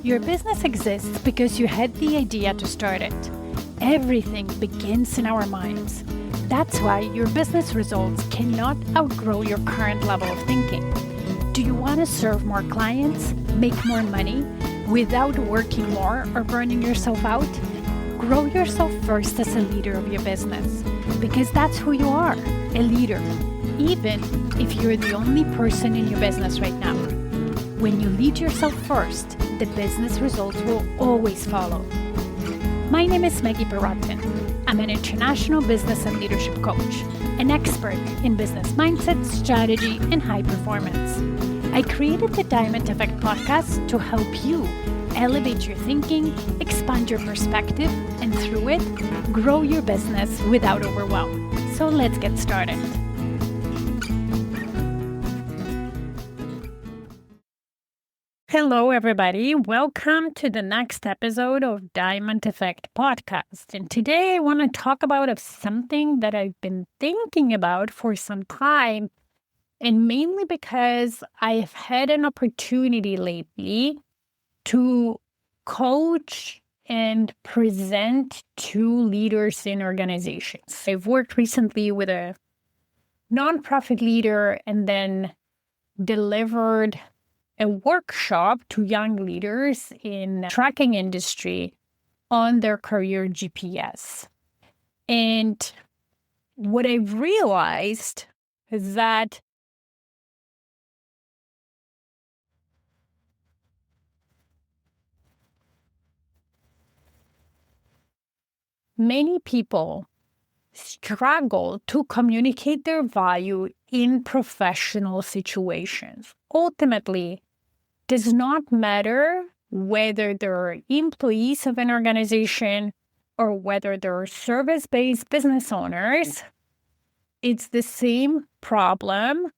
Your business exists because you had the idea to start it. Everything begins in our minds. That's why your business results cannot outgrow your current level of thinking. Do you want to serve more clients, make more money, without working more or burning yourself out? Grow yourself first as a leader of your business, because that's who you are, a leader, even if you're the only person in your business right now. When you lead yourself first, the business results will always follow. My name is Maggie. I'm an international business and leadership coach, an expert in business mindset, strategy, and high performance. I created the Diamond Effect podcast to help you elevate your thinking, expand your perspective, and through it, grow your business without overwhelm. So let's get started. Hello, everybody. Welcome to the next episode of Diamond Effect podcast. And today I want to talk about something that I've been thinking about for some time, and mainly because I've had an opportunity lately to coach and present to leaders in organizations. I've worked recently with a nonprofit leader and then delivered a workshop to young leaders in the trucking industry on their career GPS. And what I've realized is that many people struggle to communicate their value in professional situations. Ultimately, does not matter whether they're employees of an organization or whether they're service-based business owners. It's the same problem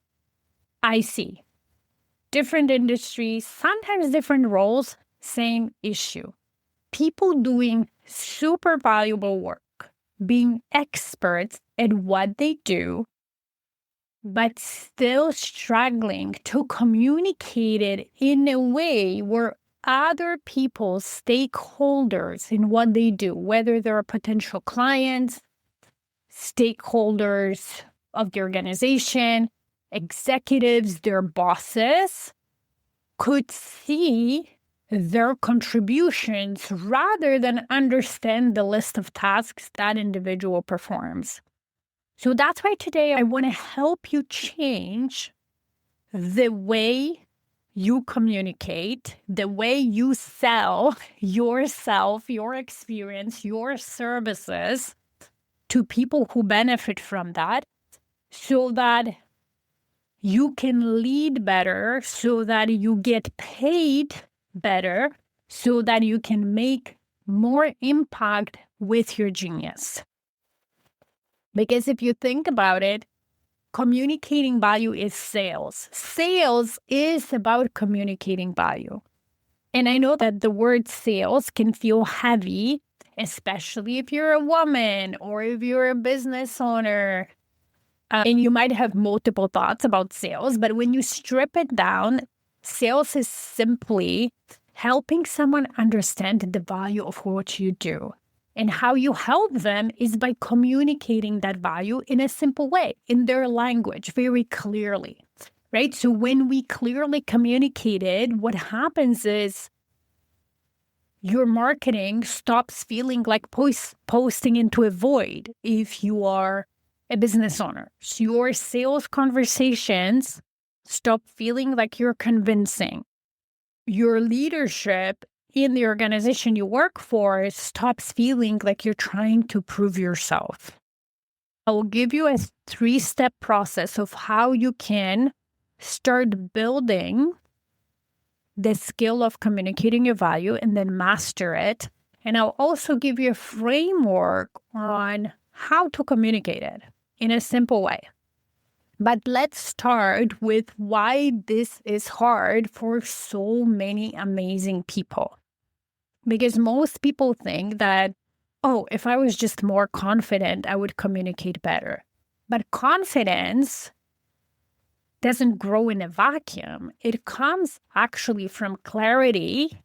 I see. Different industries, sometimes different roles, same issue. People doing super valuable work, being experts at what they do, but still struggling to communicate it in a way where other people, stakeholders in what they do, whether they're potential clients, stakeholders of the organization, executives, their bosses, could see their contributions rather than understand the list of tasks that individual performs. So that's why today I want to help you change the way you communicate, the way you sell yourself, your experience, your services to people who benefit from that, so that you can lead better, so that you get paid better, so that you can make more impact with your genius. Because if you think about it, communicating value is sales. Sales is about communicating value. And I know that the word sales can feel heavy, especially if you're a woman or if you're a business owner. And you might have multiple thoughts about sales, but when you strip it down, sales is simply helping someone understand the value of what you do. And how you help them is by communicating that value in a simple way, in their language, very clearly, right? So when we clearly communicate it, what happens is your marketing stops feeling like posting into a void if you are a business owner. So your sales conversations stop feeling like you're convincing. Your leadership in the organization you work for stops feeling like you're trying to prove yourself. I will give you a 3-step process of how you can start building the skill of communicating your value and then master it. And I'll also give you a framework on how to communicate it in a simple way. But let's start with why this is hard for so many amazing people. Because most people think that, oh, if I was just more confident, I would communicate better. But confidence doesn't grow in a vacuum. It comes actually from clarity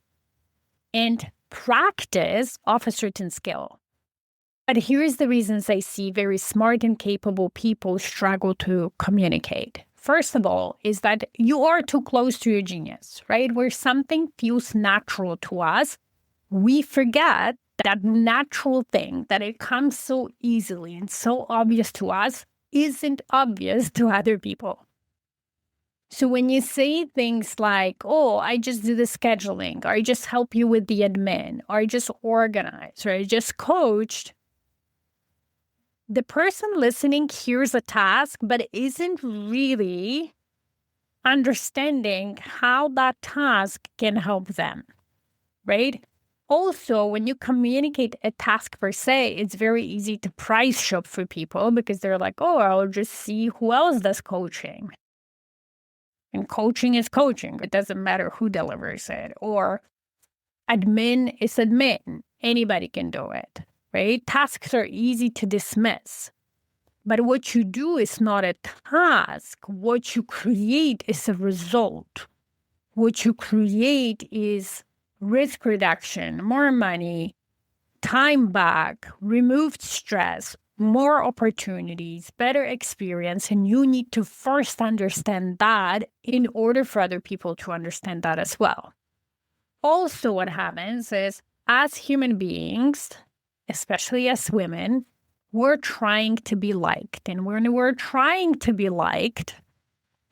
and practice of a certain skill. But here's the reasons I see very smart and capable people struggle to communicate. First of all, is that you are too close to your genius, right? Where something feels natural to us, we forget that natural thing, that it comes so easily and so obvious to us, isn't obvious to other people. So when you say things like, oh, I just do the scheduling, or I just help you with the admin, or I just organize, or I just coached, the person listening hears a task, but isn't really understanding how that task can help them, right? Also, when you communicate a task per se, it's very easy to price shop for people because they're like, oh, I'll just see who else does coaching. And coaching is coaching. It doesn't matter who delivers it. Or admin is admin. Anybody can do it, right? Tasks are easy to dismiss. But what you do is not a task. What you create is a result. What you create is risk reduction, more money, time back, removed stress, more opportunities, better experience. And you need to first understand that in order for other people to understand that as well. Also, what happens is as human beings, especially as women, we're trying to be liked. And when we're trying to be liked,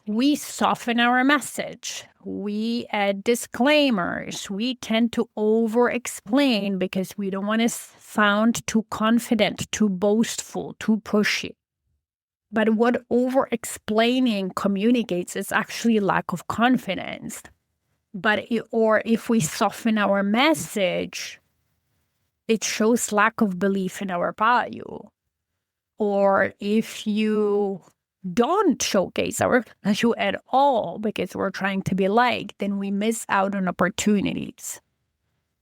we soften our message. We add disclaimers. We tend to over-explain because we don't want to sound too confident, too boastful, too pushy. But what over-explaining communicates is actually lack of confidence. Or if we soften our message, it shows lack of belief in our value. Or if you don't showcase our value at all because we're trying to be liked, then we miss out on opportunities.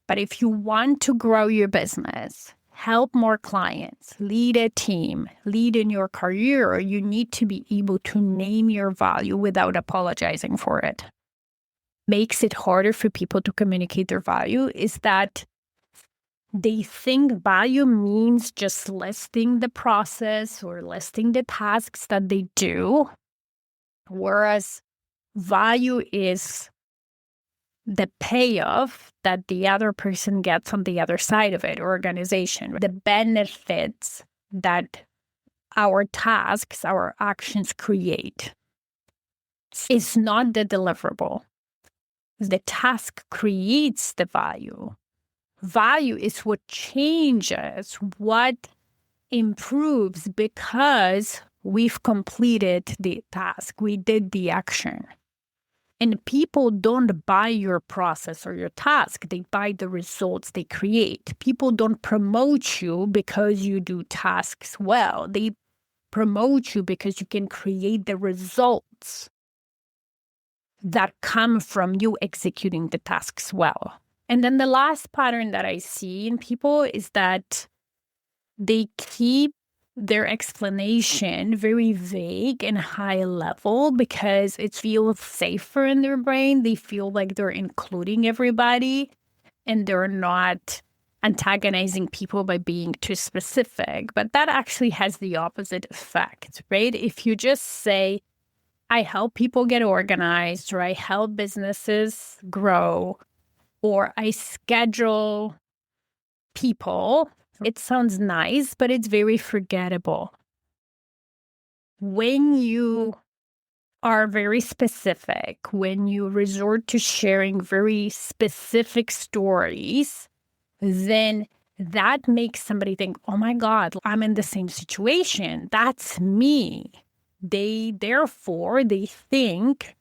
But if you want to grow your business, help more clients, lead a team, lead in your career, you need to be able to name your value without apologizing for it. Makes it harder for people to communicate their value is that they think value means just listing the process or listing the tasks that they do, whereas value is the payoff that the other person gets on the other side of it, organization, the benefits that our tasks, our actions create. It's not the deliverable. The task creates the value. Value is what changes, what improves because we've completed the task, we did the action. And people don't buy your process or your task, they buy the results they create. People don't promote you because you do tasks well. They promote you because you can create the results that come from you executing the tasks well. And then the last pattern that I see in people is that they keep their explanation very vague and high level because it feels safer in their brain. They feel like they're including everybody and they're not antagonizing people by being too specific. But that actually has the opposite effect, right? If you just say, I help people get organized, or I help businesses grow, or I schedule people, it sounds nice, but it's very forgettable. When you are very specific, when you resort to sharing very specific stories, then that makes somebody think, oh my God, I'm in the same situation. That's me. Therefore, they think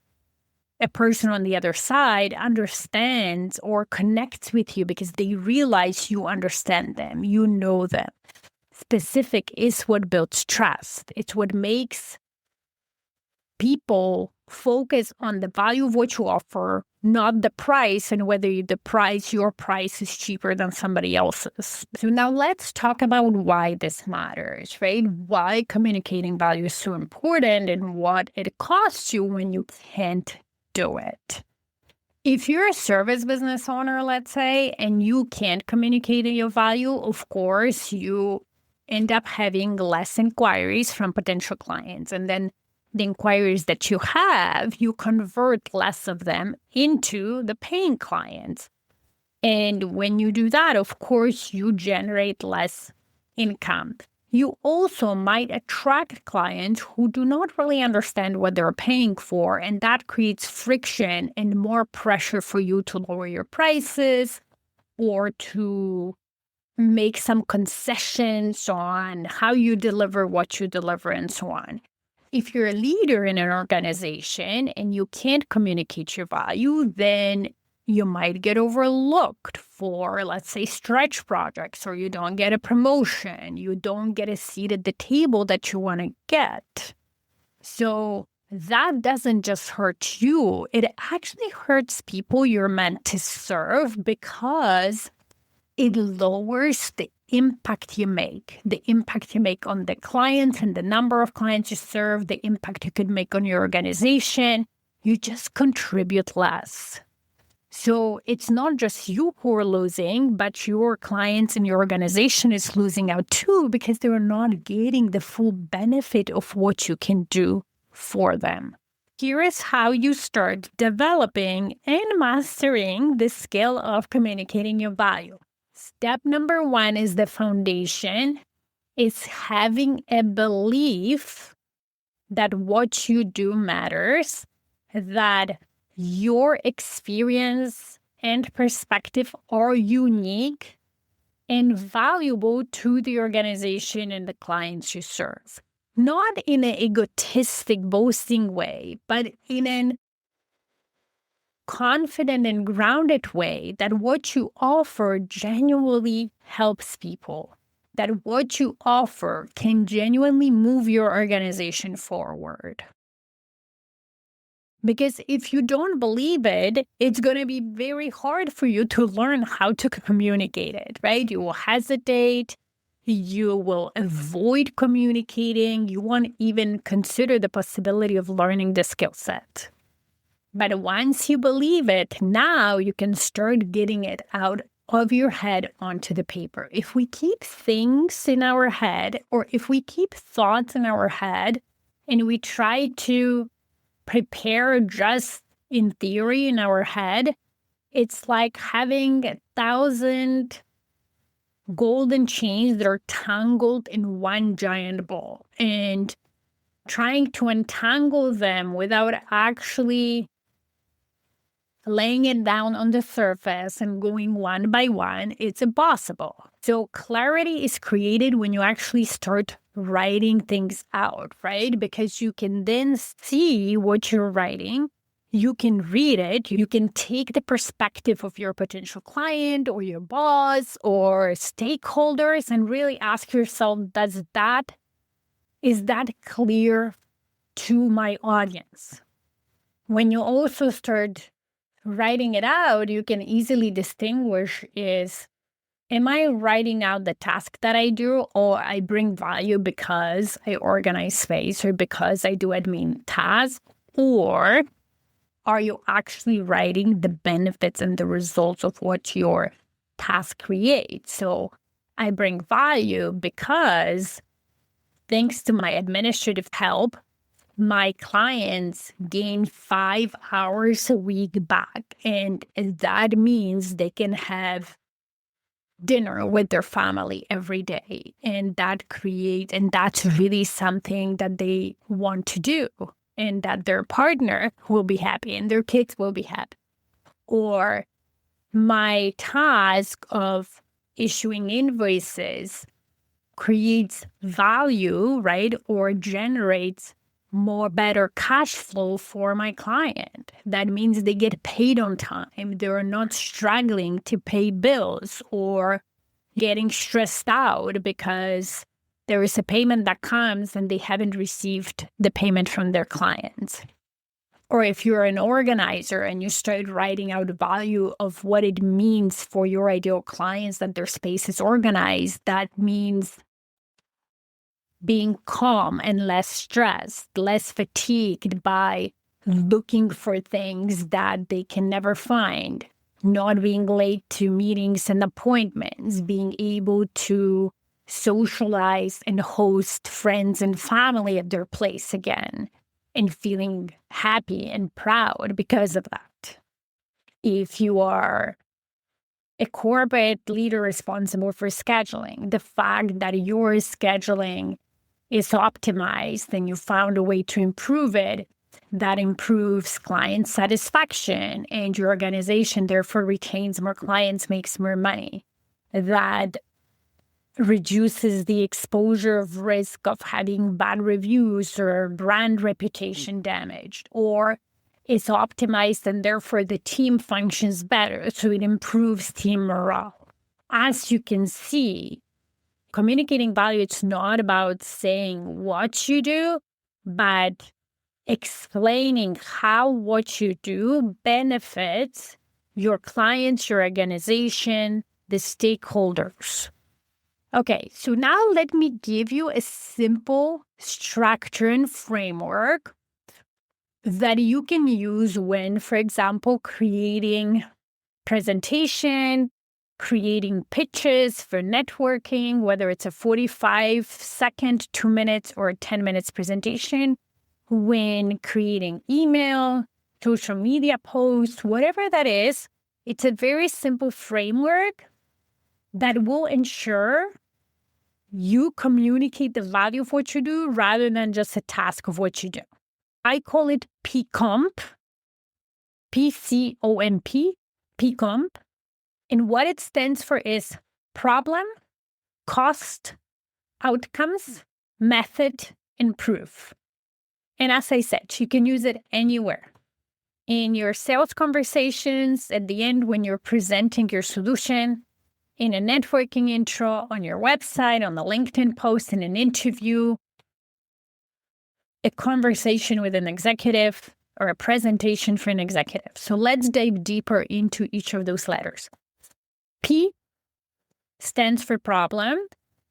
a person on the other side understands or connects with you because they realize you understand them, you know them. Specific is what builds trust. It's what makes people focus on the value of what you offer, not the price and whether your price is cheaper than somebody else's. So now let's talk about why this matters, right? Why communicating value is so important and what it costs you when you can't do it. If you're a service business owner, let's say, and you can't communicate your value, of course, you end up having less inquiries from potential clients. And then the inquiries that you have, you convert less of them into the paying clients. And when you do that, of course, you generate less income. You also might attract clients who do not really understand what they're paying for, and that creates friction and more pressure for you to lower your prices or to make some concessions on how you deliver what you deliver and so on. If you're a leader in an organization and you can't communicate your value, then you might get overlooked for, let's say, stretch projects, or you don't get a promotion, you don't get a seat at the table that you want to get. So that doesn't just hurt you, it actually hurts people you're meant to serve because it lowers the impact you make on the clients and the number of clients you serve, the impact you could make on your organization. You just contribute less. So it's not just you who are losing, but your clients and your organization is losing out too because they're not getting the full benefit of what you can do for them. Here is how you start developing and mastering the skill of communicating your value. Step number 1 is the foundation. It's having a belief that what you do matters, that your experience and perspective are unique and valuable to the organization and the clients you serve. Not in an egotistic, boasting way, but in an confident and grounded way that what you offer genuinely helps people, that what you offer can genuinely move your organization forward. Because if you don't believe it, it's going to be very hard for you to learn how to communicate it, right? You will hesitate. You will avoid communicating. You won't even consider the possibility of learning the skill set. But once you believe it, now you can start getting it out of your head onto the paper. If we keep things in our head, or if we keep thoughts in our head, and we try to prepare just in theory in our head, it's like having 1,000 golden chains that are tangled in one giant ball and trying to untangle them without actually laying it down on the surface and going one by one, it's impossible. So clarity is created when you actually start writing things out, right? Because you can then see what you're writing. You can read it. You can take the perspective of your potential client or your boss or stakeholders and really ask yourself, is that clear to my audience? When you also start writing it out, you can easily distinguish am I writing out the task that I do, or I bring value because I organize space or because I do admin tasks, or are you actually writing the benefits and the results of what your task creates? So I bring value because thanks to my administrative help, my clients gain 5 hours a week back. And that means they can have dinner with their family every day. And that's really something that they want to do, and that their partner will be happy and their kids will be happy. Or my task of issuing invoices creates value, right? Or generates better cash flow for my client. That means they get paid on time. They're not struggling to pay bills or getting stressed out because there is a payment that comes and they haven't received the payment from their clients. Or if you're an organizer and you start writing out value of what it means for your ideal clients that their space is organized, that means being calm and less stressed, less fatigued by looking for things that they can never find, not being late to meetings and appointments, being able to socialize and host friends and family at their place again, and feeling happy and proud because of that. If you are a corporate leader responsible for scheduling, the fact that your scheduling is optimized and you found a way to improve it, that improves client satisfaction, and your organization therefore retains more clients, makes more money. That reduces the exposure of risk of having bad reviews or brand reputation damaged, or is optimized and therefore the team functions better, so it improves team morale. As you can see, communicating value, it's not about saying what you do, but explaining how what you do benefits your clients, your organization, the stakeholders. Okay, so now let me give you a simple structure and framework that you can use when, for example, creating presentation, creating pitches for networking, whether it's a 45-second, 2 minutes, or 10 minutes presentation, when creating email, social media posts, whatever that is. It's a very simple framework that will ensure you communicate the value of what you do rather than just a task of what you do. I call it PCOMP, PCOMP, PCOMP. And what it stands for is problem, cost, outcomes, method, and proof. And as I said, you can use it anywhere. In your sales conversations, at the end when you're presenting your solution, in a networking intro, on your website, on the LinkedIn post, in an interview, a conversation with an executive, or a presentation for an executive. So let's dive deeper into each of those letters. P stands for problem,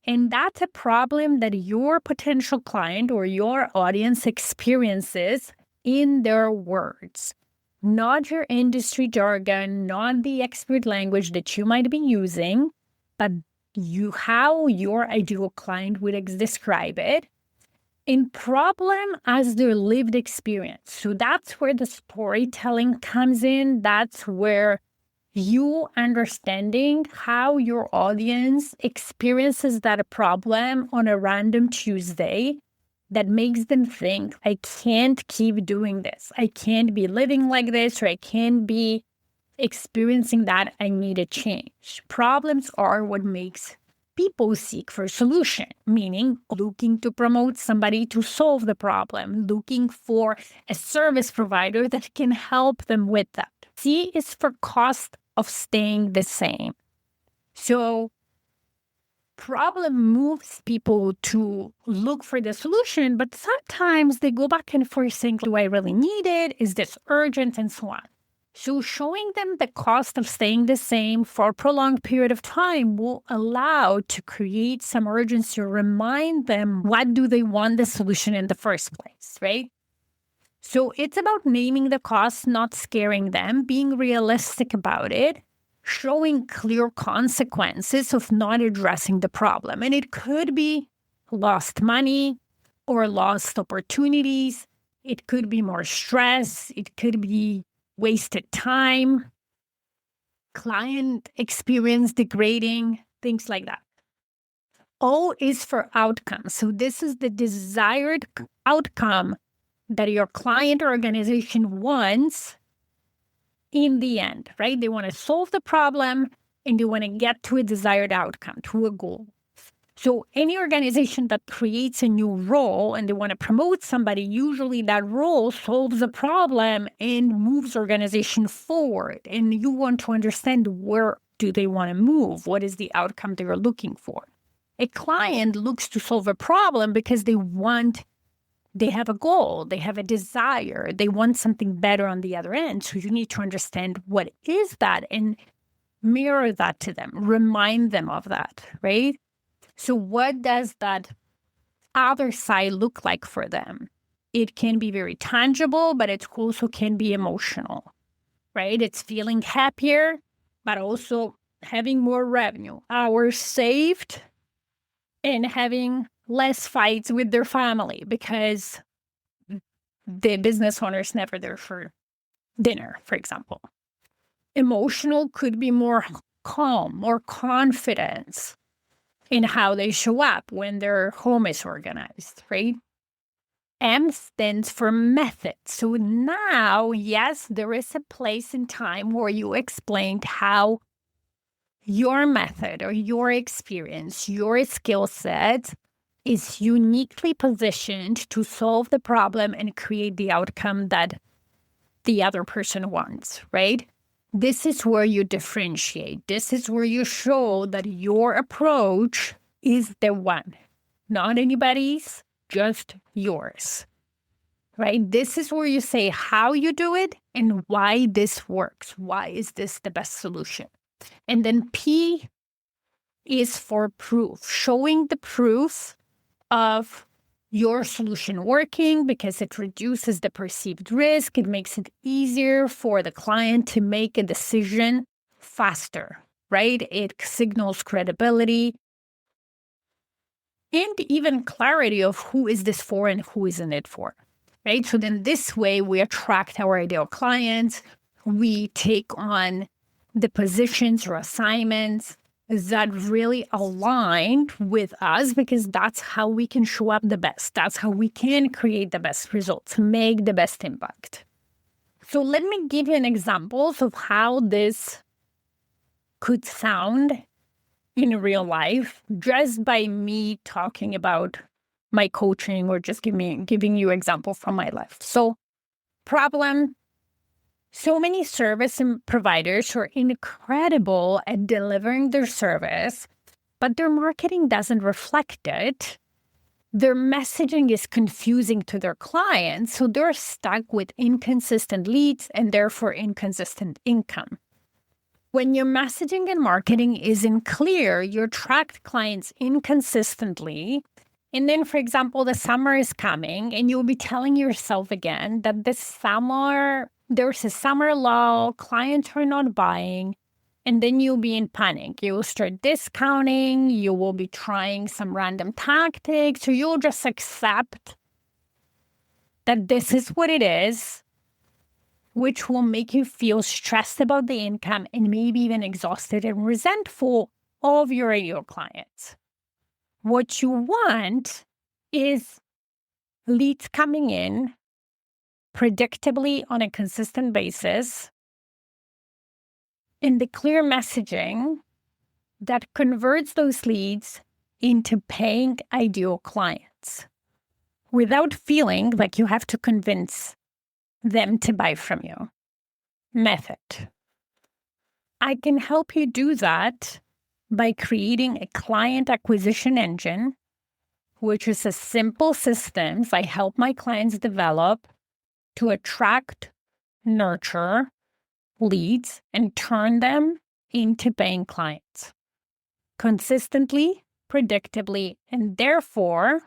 and that's a problem that your potential client or your audience experiences in their words, not your industry jargon, not the expert language that you might be using, but how your ideal client would describe it. In problem as their lived experience. So that's where the storytelling comes in. That's where you understanding how your audience experiences that problem on a random Tuesday that makes them think, I can't keep doing this. I can't be living like this, or I can't be experiencing that. I need a change. Problems are what makes people seek for a solution, meaning looking to promote somebody to solve the problem, looking for a service provider that can help them with that. C is for cost of staying the same. So problem moves people to look for the solution, but sometimes they go back and forth saying, do I really need it? Is this urgent? And so on. So showing them the cost of staying the same for a prolonged period of time will allow to create some urgency or remind them what do they want the solution in the first place, right? So it's about naming the cost, not scaring them, being realistic about it, showing clear consequences of not addressing the problem. And it could be lost money or lost opportunities. It could be more stress. It could be wasted time, client experience degrading, things like that. O is for outcome. So this is the desired outcome that your client or organization wants in the end, right? They want to solve the problem and they want to get to a desired outcome, to a goal. So any organization that creates a new role and they want to promote somebody, usually that role solves a problem and moves organization forward. And you want to understand where do they want to move? What is the outcome they are looking for? A client looks to solve a problem because they have a goal, they have a desire, they want something better on the other end. So you need to understand what is that and mirror that to them, remind them of that, right? So what does that other side look like for them? it can be very tangible, but it also can be emotional, right? It's feeling happier, but also having more revenue, hours saved, and having less fights with their family because the business owner is never there for dinner, for example. Emotional could be more calm, more confidence in how they show up when their home is organized, right? M stands for method. So now, yes, there is a place in time where you explained how your method or your experience, your skill set is uniquely positioned to solve the problem and create the outcome that the other person wants, right? This is where you differentiate. This is where you show that your approach is the one, not anybody's, just yours, right? This is where you say how you do it and why this works. Why is this the best solution? And then P is for proof, showing the proof of your solution working because it reduces the perceived risk. It makes it easier for the client to make a decision faster, right? It signals credibility and even clarity of who is this for and who isn't it for, right? So then this way we attract our ideal clients. We take on the positions or assignments that really align with us because that's how we can show up the best. That's how we can create the best results, make the best impact. So let me give you an example of how this could sound in real life just by me talking about my coaching or just giving you example from my life. So problem. So many service providers are incredible at delivering their service, but their marketing doesn't reflect it. Their messaging is confusing to their clients, so they're stuck with inconsistent leads and therefore inconsistent income. When your messaging and marketing isn't clear, you attract clients inconsistently. And then, for example, the summer is coming and you'll be telling yourself again that this summer there's a summer lull, clients are not buying, and then you'll be in panic. You will start discounting, you will be trying some random tactics, or you'll just accept that this is what it is, which will make you feel stressed about the income and maybe even exhausted and resentful of your ideal clients. What you want is leads coming in predictably on a consistent basis, in the clear messaging that converts those leads into paying ideal clients without feeling like you have to convince them to buy from you. Method. I can help you do that by creating a client acquisition engine, which is a simple system I help my clients develop to attract, nurture leads and turn them into paying clients consistently, predictably, and therefore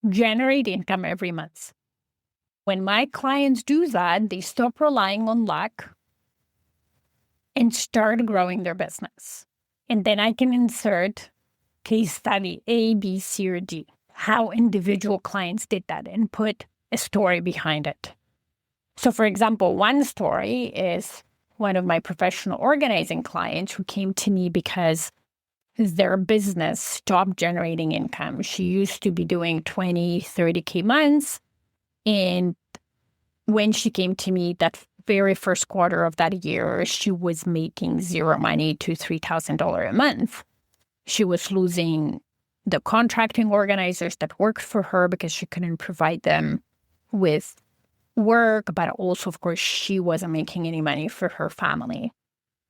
generate income every month. When my clients do that, they stop relying on luck and start growing their business. And then I can insert case study A, B, C, or D, how individual clients did that and put a story behind it. So, for example, one story is one of my professional organizing clients who came to me because their business stopped generating income. She used to be doing 20, 30K months. And when she came to me that very first quarter of that year, she was making zero money to $3,000 a month. She was losing the contracting organizers that worked for her because she couldn't provide them with work, but also, of course, she wasn't making any money for her family.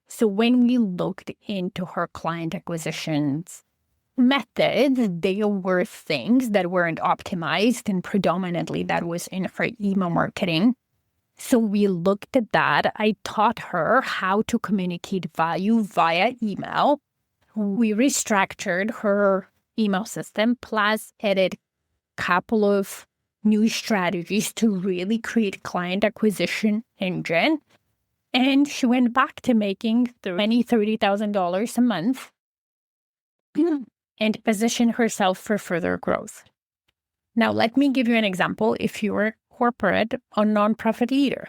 So when we looked into her client acquisitions methods, they were things that weren't optimized, and predominantly that was in her email marketing. So we looked at that. I taught her how to communicate value via email. We restructured her email system, plus added a couple of new strategies to really create client acquisition engine. And she went back to making $30,000 a month and positioned herself for further growth. Now, let me give you an example if you're a corporate or nonprofit leader.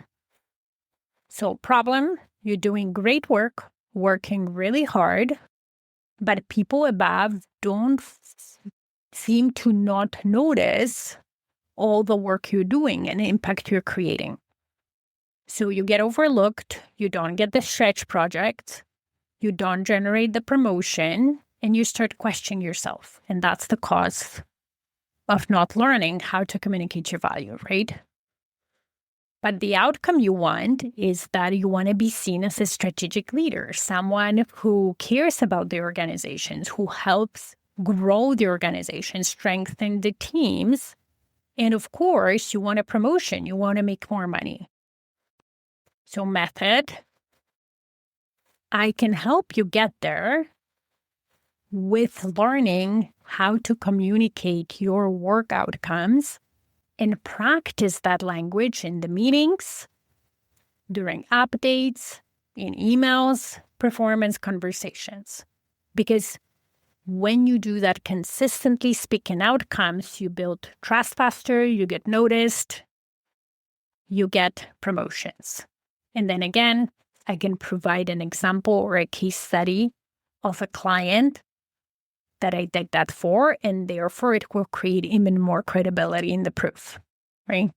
So, problem, you're doing great work, working really hard, but people above don't seem to not notice all the work you're doing and the impact you're creating. So you get overlooked, you don't get the stretch project, you don't generate the promotion, and you start questioning yourself. And that's the cause of not learning how to communicate your value, right? But the outcome you want is that you want to be seen as a strategic leader, someone who cares about the organizations, who helps grow the organization, strengthen the teams. And of course, you want a promotion, you want to make more money. So method, I can help you get there with learning how to communicate your work outcomes and practice that language in the meetings, during updates, in emails, performance conversations. Because when you do that consistently, speaking outcomes, you build trust faster, you get noticed, you get promotions. And then again, I can provide an example or a case study of a client that I did that for, and therefore it will create even more credibility in the proof, right?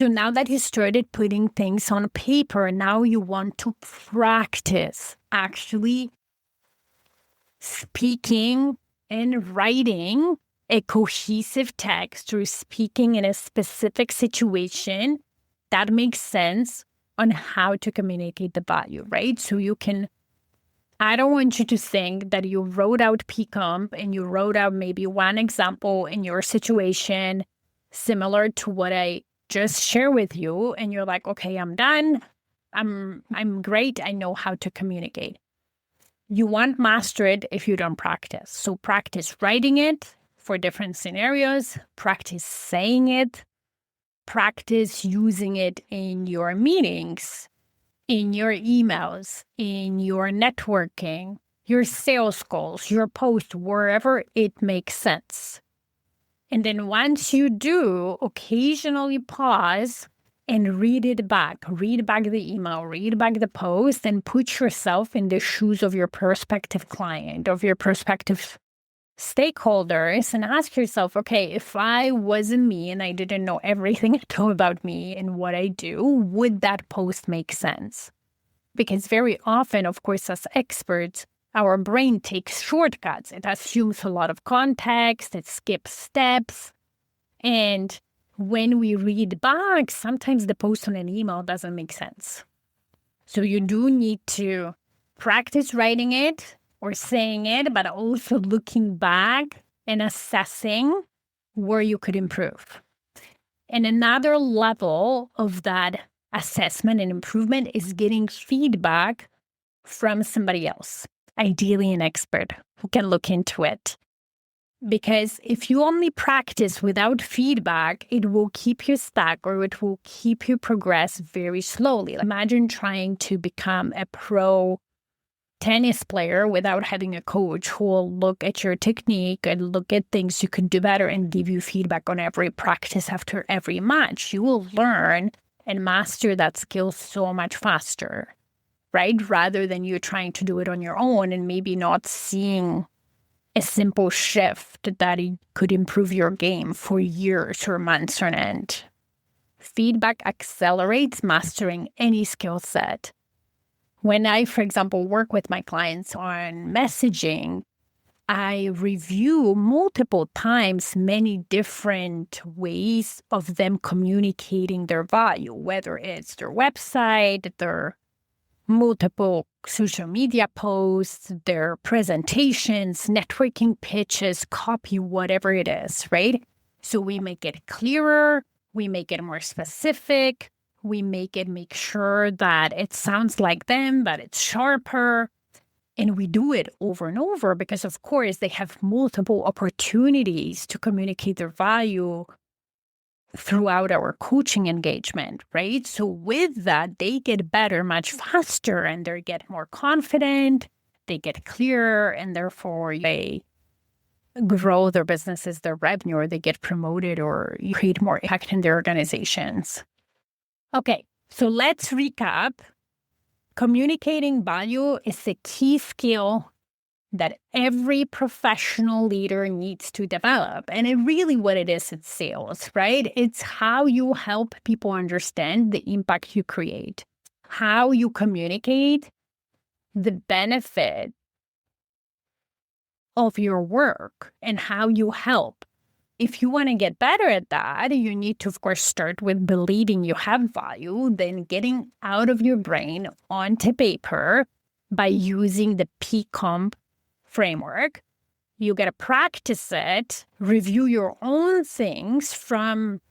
So now that you started putting things on paper, now you want to practice actually speaking and writing a cohesive text or speaking in a specific situation that makes sense on how to communicate the value, right? So you can, I don't want you to think that you wrote out PCOMP and you wrote out maybe one example in your situation similar to what I just shared with you, and you're like, okay, I'm done. I'm great. I know how to communicate. You won't master it if you don't practice. So practice writing it for different scenarios, practice saying it, practice using it in your meetings, in your emails, in your networking, your sales calls, your posts, wherever it makes sense. And then once you do, occasionally pause and read it back. Read back the email, read back the post, and put yourself in the shoes of your prospective client, of your prospective stakeholders, and ask yourself, okay, if I wasn't me and I didn't know everything at all about me and what I do, would that post make sense? Because very often, of course, as experts, our brain takes shortcuts. It assumes a lot of context, it skips steps. And when we read back, sometimes the post on an email doesn't make sense. So you do need to practice writing it or saying it, but also looking back and assessing where you could improve. And another level of that assessment and improvement is getting feedback from somebody else, ideally an expert who can look into it. Because if you only practice without feedback, it will keep you stuck or it will keep you progress very slowly. Imagine trying to become a pro tennis player without having a coach who will look at your technique and look at things you can do better and give you feedback on every practice after every match. You will learn and master that skill so much faster, right? Rather than you trying to do it on your own and maybe not seeing a simple shift that it could improve your game for years or months on end. Feedback accelerates mastering any skill set. When I, for example, work with my clients on messaging, I review multiple times many different ways of them communicating their value, whether it's their website, their multiple social media posts, their presentations, networking pitches, copy, whatever it is, right? So we make it clearer, we make it more specific, we make sure that it sounds like them, that it's sharper. And we do it over and over because, of course, they have multiple opportunities to communicate their value throughout our coaching engagement, right? So with that, they get better much faster and they get more confident, they get clearer, and therefore they grow their businesses, their revenue, or they get promoted or create more impact in their organizations. Okay, so let's recap. Communicating value is a key skill that every professional leader needs to develop. And really what it is in sales, right? It's how you help people understand the impact you create, how you communicate the benefit of your work, and how you help. If you want to get better at that, you need to, of course, start with believing you have value, then getting out of your brain onto paper by using the PCOMP framework. You got to practice it, review your own things from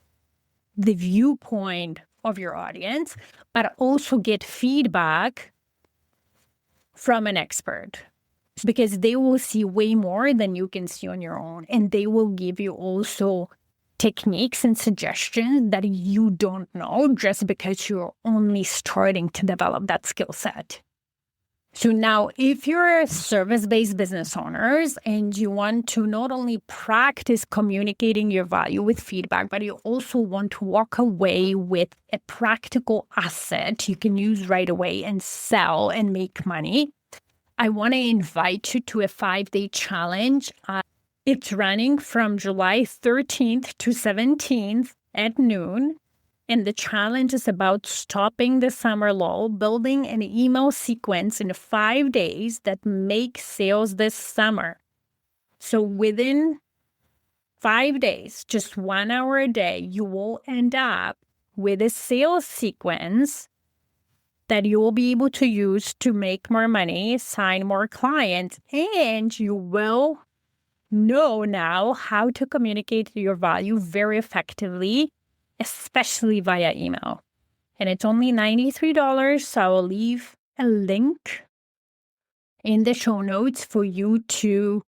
the viewpoint of your audience, but also get feedback from an expert, because they will see way more than you can see on your own. And they will give you also techniques and suggestions that you don't know just because you're only starting to develop that skill set. So now, if you're a service-based business owners and you want to not only practice communicating your value with feedback, but you also want to walk away with a practical asset you can use right away and sell and make money, I want to invite you to a 5-day challenge. It's running from July 13th to 17th at noon. And the challenge is about stopping the summer lull, building an email sequence in 5 days that makes sales this summer. So within 5 days, just 1 hour a day, you will end up with a sales sequence that you will be able to use to make more money, sign more clients, and you will know now how to communicate your value very effectively, especially via email. And it's only $93, so I will leave a link in the show notes for you to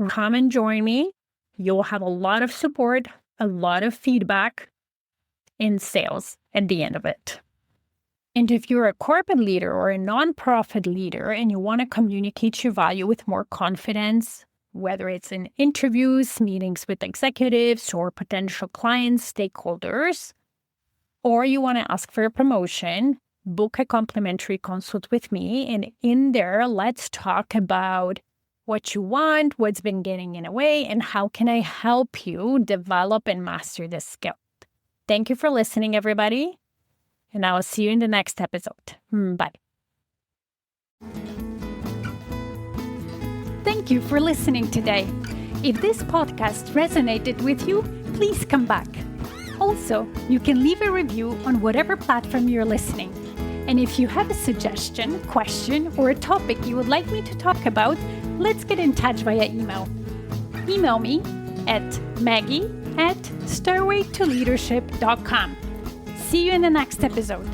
come and join me. You'll have a lot of support, a lot of feedback in sales at the end of it. And if you're a corporate leader or a nonprofit leader and you want to communicate your value with more confidence, whether it's in interviews, meetings with executives or potential clients, stakeholders, or you want to ask for a promotion, book a complimentary consult with me. And in there, let's talk about what you want, what's been getting in the way, and how can I help you develop and master this skill. Thank you for listening, everybody. And I will see you in the next episode. Bye. Thank you for listening today. If this podcast resonated with you, please come back. Also, you can leave a review on whatever platform you're listening. And if you have a suggestion, question, or a topic you would like me to talk about, let's get in touch via email. Email me at Maggie@stairwaytoleadership.com. See you in the next episode.